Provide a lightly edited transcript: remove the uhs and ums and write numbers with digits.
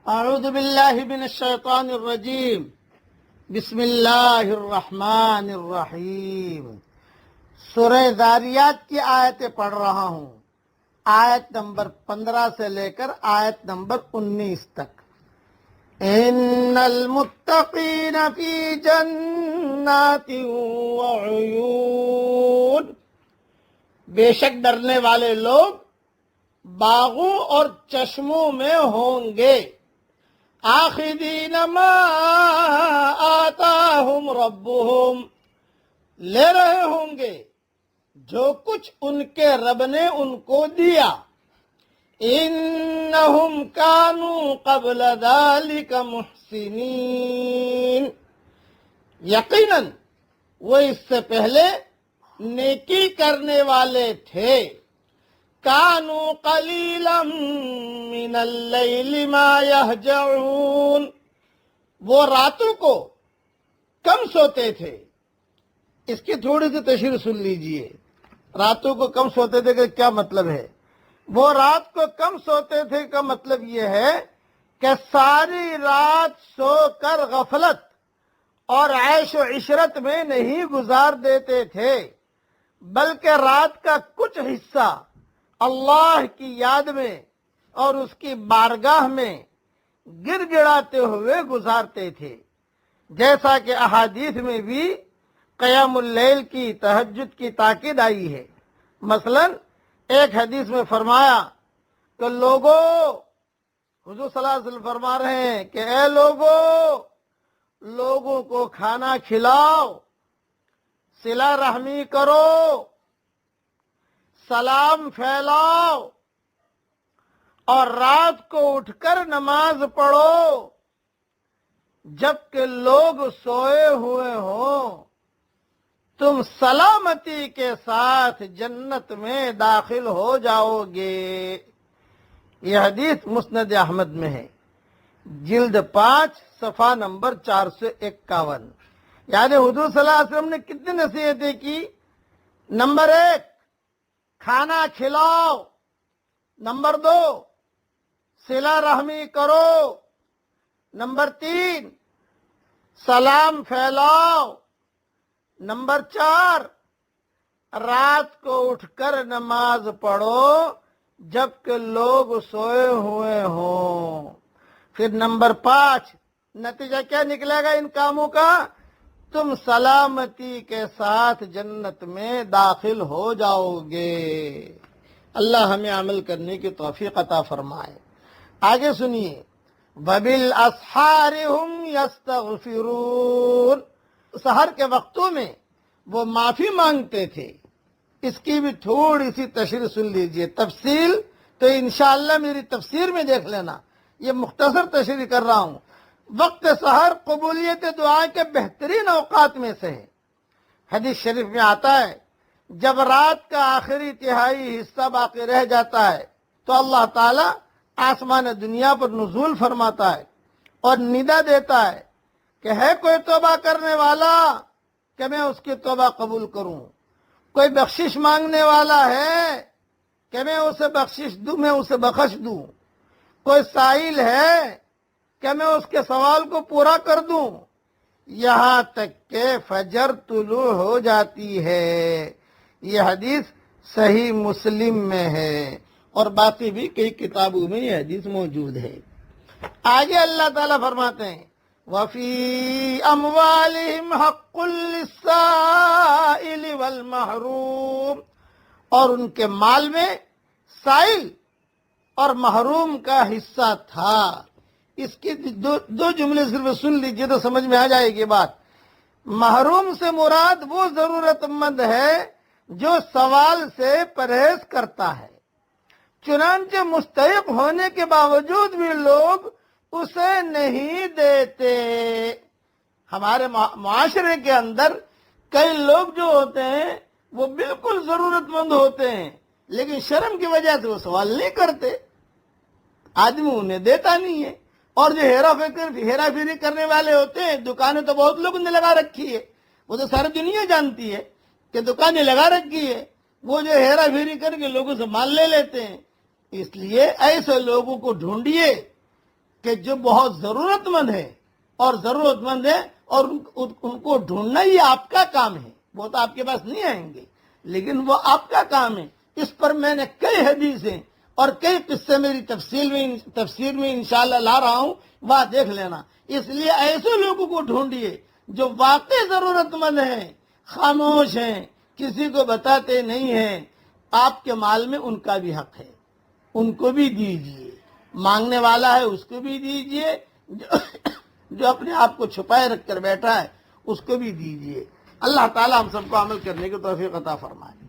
اعوذ باللہ من الشیطان الرجیم بسم اللہ الرحمن الرحیم۔ سورہ ذاریات کی آیتیں پڑھ رہا ہوں، آیت نمبر 15 سے لے کر آیت نمبر 19 تک۔ ان المتقین فی جنات وعیون، بے شک ڈرنے والے لوگ باغوں اور چشموں میں ہوں گے۔ آخذین ما آتاہم ربہم، لے رہے ہوں گے جو کچھ ان کے رب نے ان کو دیا۔ انہم کانوا قبل ذالک محسنین، یقیناً وہ اس سے پہلے نیکی کرنے والے تھے۔ کانوا قلیلا من اللیل ما یہجعون، وہ راتوں کو کم سوتے تھے۔ اس کی تھوڑی سی تشریح سن لیجئے، راتوں کو کم سوتے تھے کہ کیا مطلب ہے؟ وہ رات کو کم سوتے تھے کا مطلب یہ ہے کہ ساری رات سو کر غفلت اور عیش و عشرت میں نہیں گزار دیتے تھے، بلکہ رات کا کچھ حصہ اللہ کی یاد میں اور اس کی بارگاہ میں گر گڑاتے ہوئے گزارتے تھے، جیسا کہ احادیث میں بھی قیام اللیل کی، تہجد کی تاکید آئی ہے۔ مثلا ایک حدیث میں فرمایا کہ لوگوں، حضور صلی اللہ علیہ وسلم فرما رہے ہیں کہ اے لوگوں کو کھانا کھلاؤ، صلہ رحمی کرو، سلام پھیلاؤ، اور رات کو اٹھ کر نماز پڑھو جبکہ لوگ سوئے ہوئے ہوں، تم سلامتی کے ساتھ جنت میں داخل ہو جاؤ گے۔ یہ حدیث مسند احمد میں ہے، جلد 5 صفحہ نمبر 451۔ یعنی حضور صلی اللہ علیہ وسلم نے کتنی نصیحتیں کی؟ نمبر 1 کھانا کھلاؤ، نمبر 2 صلہ رحمی کرو، نمبر 3 سلام پھیلاؤ، نمبر 4 رات کو اٹھ کر نماز پڑھو جبکہ لوگ سوئے ہوئے ہوں۔ پھر نمبر 5 نتیجہ کیا نکلے گا ان کاموں کا؟ تم سلامتی کے ساتھ جنت میں داخل ہو جاؤ گے۔ اللہ ہمیں عمل کرنے کی توفیق عطا فرمائے۔ آگے سنیے، وَبِالْأَسْحَارِ هُمْ يَسْتَغْفِرُونَ، سحر کے وقتوں میں وہ معافی مانگتے تھے۔ اس کی بھی تھوڑی سی تشریح سن لیجئے، تفصیل تو انشاءاللہ میری تفسیر میں دیکھ لینا، یہ مختصر تشریح کر رہا ہوں۔ وقت سحر قبولیت دعا کے بہترین اوقات میں سے ہے۔ حدیث شریف میں آتا ہے جب رات کا آخری تہائی حصہ باقی رہ جاتا ہے تو اللہ تعالی آسمان دنیا پر نزول فرماتا ہے اور ندا دیتا ہے کہ ہے کوئی توبہ کرنے والا کہ میں اس کی توبہ قبول کروں، کوئی بخشش مانگنے والا ہے کہ میں اسے بخشش دوں، میں اسے بخش دوں، کوئی سائل ہے کہ میں اس کے سوال کو پورا کر دوں، یہاں تک کہ فجر طلوع ہو جاتی ہے۔ یہ حدیث صحیح مسلم میں ہے اور باقی بھی کئی کتابوں میں یہ حدیث موجود ہے۔ آگے اللہ تعالیٰ فرماتے ہیں وَفِي أَمْوَالِهِمْ حَقٌّ لِلسَّائِلِ وَالْمَحْرُومِ، اور ان کے مال میں سائل اور محروم کا حصہ تھا۔ اس کی دو جملے صرف سن لیجئے تو سمجھ میں آ جائے گی بات۔ محروم سے مراد وہ ضرورت مند ہے جو سوال سے پرہیز کرتا ہے، چنانچہ مستحق ہونے کے باوجود بھی لوگ اسے نہیں دیتے۔ ہمارے معاشرے کے اندر کئی لوگ جو ہوتے ہیں وہ بالکل ضرورت مند ہوتے ہیں لیکن شرم کی وجہ سے وہ سوال نہیں کرتے، آدمی انہیں دیتا نہیں ہے۔ اور جو ہیرا پھیری کرنے والے ہوتے ہیں، دکانیں تو بہت لوگوں نے لگا رکھی ہے، وہ تو ساری دنیا جانتی ہے کہ دکانیں لگا رکھی ہے، وہ جو ہیرا پھیری کر کے لوگوں سے مال لے لیتے ہیں۔ اس لیے ایسے لوگوں کو ڈھونڈیے کہ جو بہت ضرورت مند ہے اور اور ان کو ڈھونڈنا ہی آپ کا کام ہے. وہ تو آپ کے پاس نہیں آئیں گے لیکن وہ آپ کا کام ہے. اس پر میں نے کئی حدیثیں اور کئی قصے میری تفسیر میں انشاءاللہ لا رہا ہوں، وہاں دیکھ لینا. اس لیے ایسے لوگوں کو ڈھونڈیے جو واقعی ضرورت مند ہیں، خاموش ہیں، کسی کو بتاتے نہیں ہیں. آپ کے مال میں ان کا بھی حق ہے، ان کو بھی دیجیے. مانگنے والا ہے اس کو بھی دیجیے، جو اپنے آپ کو چھپائے رکھ کر بیٹھا ہے اس کو بھی دیجیے. اللہ تعالی ہم سب کو عمل کرنے کی توفیق عطا فرمائے.